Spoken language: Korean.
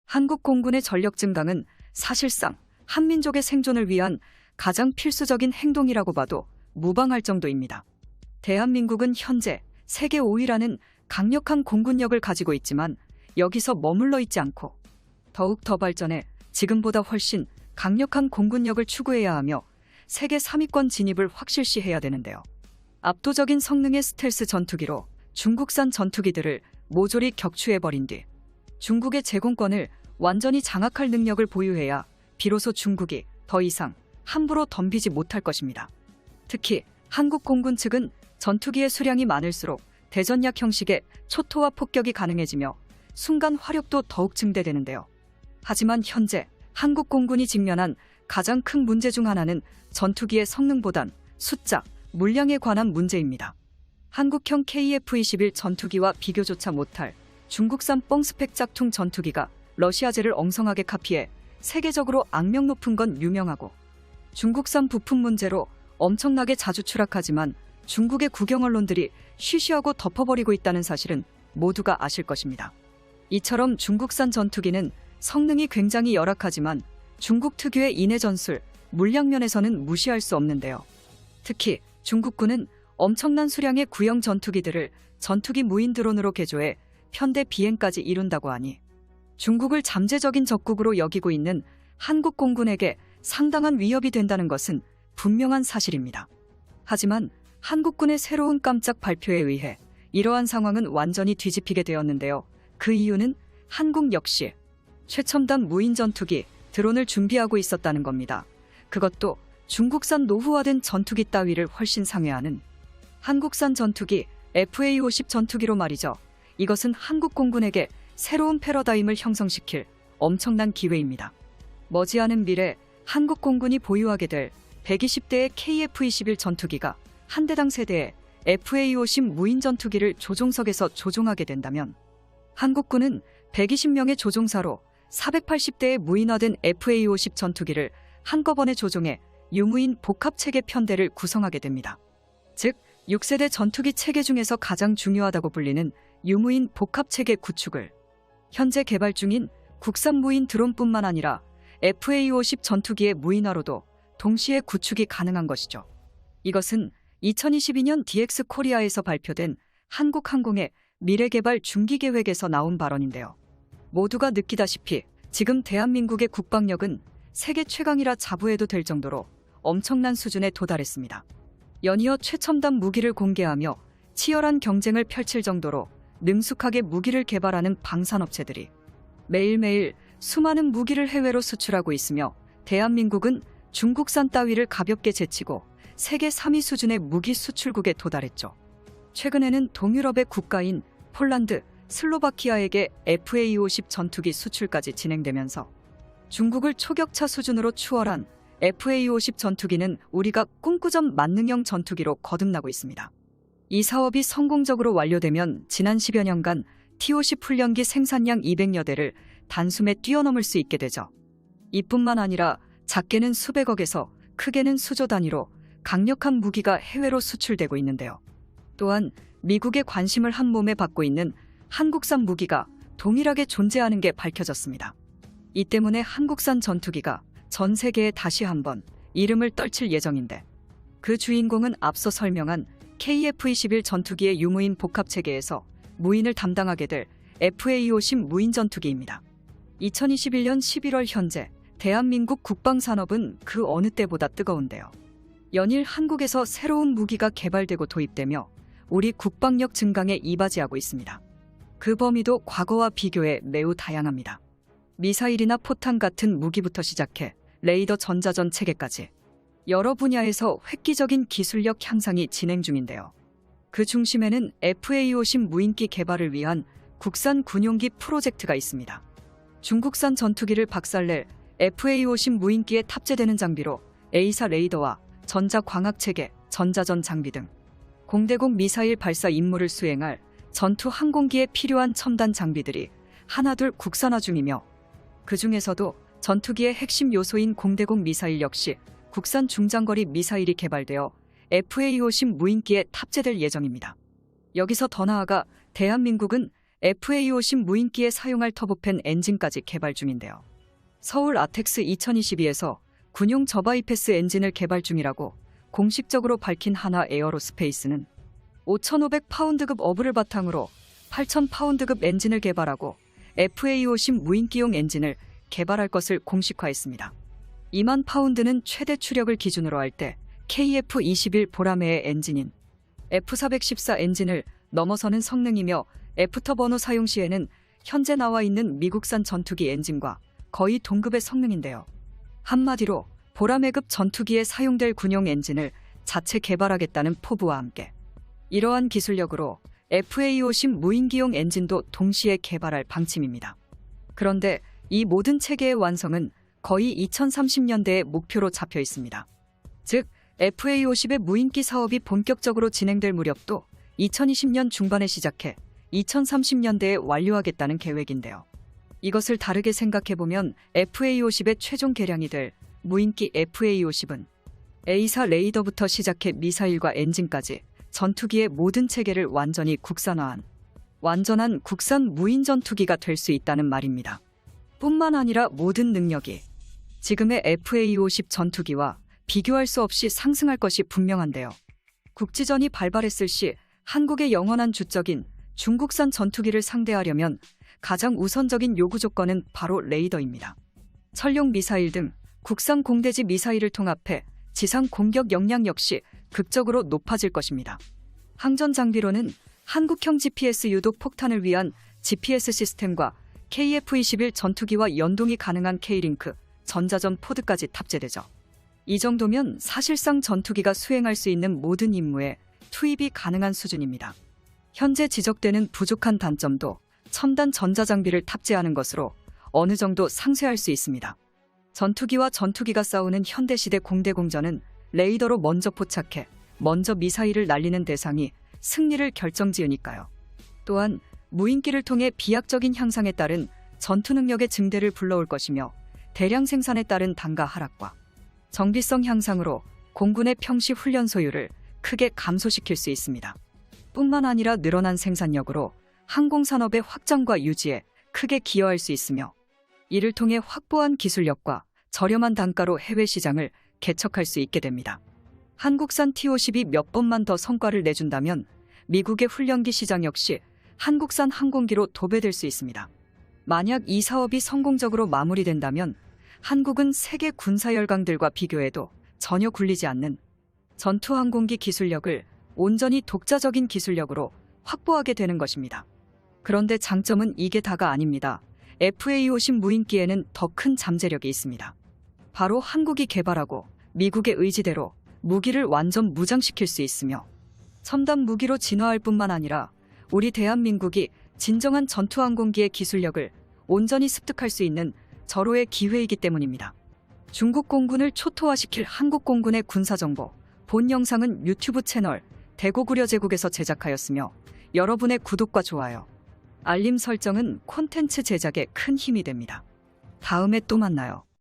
한국 공군의 전력 증강은 사실상 한민족의 생존을 위한 가장 필수적인 행동이라고 봐도 무방할 정도입니다. 대한민국은 현재 세계 5위라는 강력한 공군력을 가지고 있지만 여기서 머물러 있지 않고 더욱 더 발전해 지금보다 훨씬 강력한 공군력을 추구해야 하며 세계 3위권 진입을 확실시해야 되는데요. 압도적인 성능의 스텔스 전투기로 중국산 전투기들을 모조리 격추해버린 뒤 중국의 제공권을 완전히 장악할 능력을 보유해야 비로소 중국이 더 이상 함부로 덤비지 못할 것입니다. 특히 한국 공군 측은 전투기의 수량이 많을수록 대전약 형식의 초토화 폭격이 가능해지며 순간 화력도 더욱 증대되는데요. 하지만 현재 한국 공군이 직면한 가장 큰 문제 중 하나는 전투기의 성능보단 숫자, 물량에 관한 문제입니다. 한국형 KF-21 전투기와 비교조차 못할 중국산 뻥스펙 짝퉁 전투기가 러시아제를 엉성하게 카피해 세계적으로 악명 높은 건 유명하고 중국산 부품 문제로 엄청나게 자주 추락하지만 중국의 국영 언론들이 쉬쉬하고 덮어버리고 있다는 사실은 모두가 아실 것입니다. 이처럼 중국산 전투기는 성능이 굉장히 열악하지만 중국 특유의 인해 전술, 물량 면에서는 무시할 수 없는데요. 특히 중국군은 엄청난 수량의 구형 전투기들을 전투기 무인 드론으로 개조해 편대 비행까지 이룬다고 하니 중국을 잠재적인 적국으로 여기고 있는 한국 공군에게 상당한 위협이 된다는 것은 분명한 사실입니다. 하지만 한국군의 새로운 깜짝 발표에 의해 이러한 상황은 완전히 뒤집히게 되었는데요. 그 이유는 한국 역시 최첨단 무인 전투기 드론을 준비하고 있었다는 겁니다. 그것도 중국산 노후화된 전투기 따위를 훨씬 상회하는 한국산 전투기 FA-50 전투기로 말이죠. 이것은 한국 공군에게 새로운 패러다임을 형성시킬 엄청난 기회입니다. 머지않은 미래 한국 공군이 보유하게 될 120대의 KF-21 전투기가 한 대당 세대의 FA-50 무인 전투기를 조종석에서 조종하게 된다면 한국군은 120명의 조종사로 480대의 무인화된 FA-50 전투기를 한꺼번에 조종해 유무인 복합체계 편대를 구성하게 됩니다. 즉 6세대 전투기 체계 중에서 가장 중요하다고 불리는 유무인 복합체계 구축을 현재 개발 중인 국산 무인 드론뿐만 아니라 FA-50 전투기의 무인화로도 동시에 구축이 가능한 것이죠. 이것은 2022년 DX 코리아에서 발표된 한국항공의 미래개발 중기계획에서 나온 발언인데요. 모두가 느끼다시피 지금 대한민국의 국방력은 세계 최강이라 자부해도 될 정도로 엄청난 수준에 도달했습니다. 연이어 최첨단 무기를 공개하며 치열한 경쟁을 펼칠 정도로 능숙하게 무기를 개발하는 방산업체들이 매일매일 수많은 무기를 해외로 수출하고 있으며 대한민국은 중국산 따위를 가볍게 제치고 세계 3위 수준의 무기 수출국에 도달했죠. 최근에는 동유럽의 국가인 폴란드, 슬로바키아에게 FA-50 전투기 수출까지 진행되면서 중국을 초격차 수준으로 추월한 FA-50 전투기는 우리가 꿈꾸던 만능형 전투기로 거듭나고 있습니다. 이 사업이 성공적으로 완료되면 지난 10여 년간 T-50 훈련기 생산량 200여 대를 단숨에 뛰어넘을 수 있게 되죠. 이뿐만 아니라 작게는 수백억에서 크게는 수조 단위로 강력한 무기가 해외로 수출되고 있는데요. 또한 미국의 관심을 한 몸에 받고 있는 한국산 무기가 동일하게 존재하는 게 밝혀졌습니다. 이 때문에 한국산 전투기가 전 세계에 다시 한번 이름을 떨칠 예정인데 그 주인공은 앞서 설명한 KF-21 전투기의 유무인 복합체계에서 무인을 담당하게 될 FA-50 무인 전투기입니다. 2021년 11월 현재 대한민국 국방산업은 그 어느 때보다 뜨거운데요. 연일 한국에서 새로운 무기가 개발되고 도입되며 우리 국방력 증강에 이바지하고 있습니다. 그 범위도 과거와 비교해 매우 다양합니다. 미사일이나 포탄 같은 무기부터 시작해 레이더 전자전 체계까지 여러 분야에서 획기적인 기술력 향상이 진행 중인데요. 그 중심에는 FA-50 무인기 개발을 위한 국산 군용기 프로젝트가 있습니다. 중국산 전투기를 박살낼 FA-50 무인기에 탑재되는 장비로 A사 레이더와 전자광학체계, 전자전 장비 등 공대공 미사일 발사 임무를 수행할 전투 항공기에 필요한 첨단 장비들이 하나둘 국산화 중이며 그 중에서도 전투기의 핵심 요소인 공대공 미사일 역시 국산 중장거리 미사일이 개발되어 FA-50 무인기에 탑재될 예정입니다. 여기서 더 나아가 대한민국은 FA50 무인기에 사용할 터보팬 엔진까지 개발 중인데요. 서울 아텍스 2022에서 군용 저바이패스 엔진을 개발 중이라고 공식적으로 밝힌 한화 에어로스페이스는 5,500파운드급 어부를 바탕으로 8,000파운드급 엔진을 개발하고 FA50 무인기용 엔진을 개발할 것을 공식화했습니다. 2만 파운드는 최대 추력을 기준으로 할 때 KF-21 보라매의 엔진인 F414 엔진을 넘어서는 성능이며 애프터버너 사용 시에는 현재 나와 있는 미국산 전투기 엔진과 거의 동급의 성능인데요. 한마디로 보라매급 전투기에 사용될 군용 엔진을 자체 개발하겠다는 포부와 함께 이러한 기술력으로 FA50 무인기용 엔진도 동시에 개발할 방침입니다. 그런데 이 모든 체계의 완성은 거의 2030년대의 목표로 잡혀 있습니다. 즉 FA50의 무인기 사업이 본격적으로 진행될 무렵도 2020년 중반에 시작해 2030년대에 완료하겠다는 계획인데요. 이것을 다르게 생각해보면 FA50의 최종 개량이 될 무인기 FA50은 A사 레이더부터 시작해 미사일과 엔진까지 전투기의 모든 체계를 완전히 국산화한 완전한 국산 무인 전투기가 될 수 있다는 말입니다. 뿐만 아니라 모든 능력이 지금의 FA50 전투기와 비교할 수 없이 상승할 것이 분명한데요. 국지전이 발발했을 시 한국의 영원한 주적인 중국산 전투기를 상대하려면 가장 우선적인 요구 조건은 바로 레이더입니다. 천룡 미사일 등 국산 공대지 미사일을 통합해 지상 공격 역량 역시 극적으로 높아질 것입니다. 항전 장비로는 한국형 GPS 유독 폭탄을 위한 GPS 시스템과 KF-21 전투기와 연동이 가능한 K링크 전자전 포드까지 탑재되죠. 이 정도면 사실상 전투기가 수행할 수 있는 모든 임무에 투입이 가능한 수준입니다. 현재 지적되는 부족한 단점도 첨단 전자장비를 탑재하는 것으로 어느 정도 상쇄할 수 있습니다. 전투기와 전투기가 싸우는 현대시대 공대공전은 레이더로 먼저 포착해 먼저 미사일을 날리는 대상이 승리를 결정지으니까요. 또한 무인기를 통해 비약적인 향상에 따른 전투 능력의 증대를 불러올 것이며 대량 생산에 따른 단가 하락과 정비성 향상으로 공군의 평시 훈련 소요를 크게 감소시킬 수 있습니다. 뿐만 아니라 늘어난 생산력으로 항공산업의 확장과 유지에 크게 기여할 수 있으며 이를 통해 확보한 기술력과 저렴한 단가로 해외 시장을 개척할 수 있게 됩니다. 한국산 T-50이 몇 번만 더 성과를 내준다면 미국의 훈련기 시장 역시 한국산 항공기로 도배될 수 있습니다. 만약 이 사업이 성공적으로 마무리된다면 한국은 세계 군사 열강들과 비교해도 전혀 굴리지 않는 전투항공기 기술력을 온전히 독자적인 기술력으로 확보하게 되는 것입니다. 그런데 장점은 이게 다가 아닙니다. FA50 무인기에는 더 큰 잠재력이 있습니다. 바로 한국이 개발하고 미국의 의지대로 무기를 완전 무장시킬 수 있으며 첨단 무기로 진화할 뿐만 아니라 우리 대한민국이 진정한 전투항공기의 기술력을 온전히 습득할 수 있는 절호의 기회이기 때문입니다. 중국 공군을 초토화시킬 한국 공군의 군사정보 본 영상은 유튜브 채널 대고구려제국에서 제작하였으며 여러분의 구독과 좋아요, 알림 설정은 콘텐츠 제작에 큰 힘이 됩니다. 다음에 또 만나요.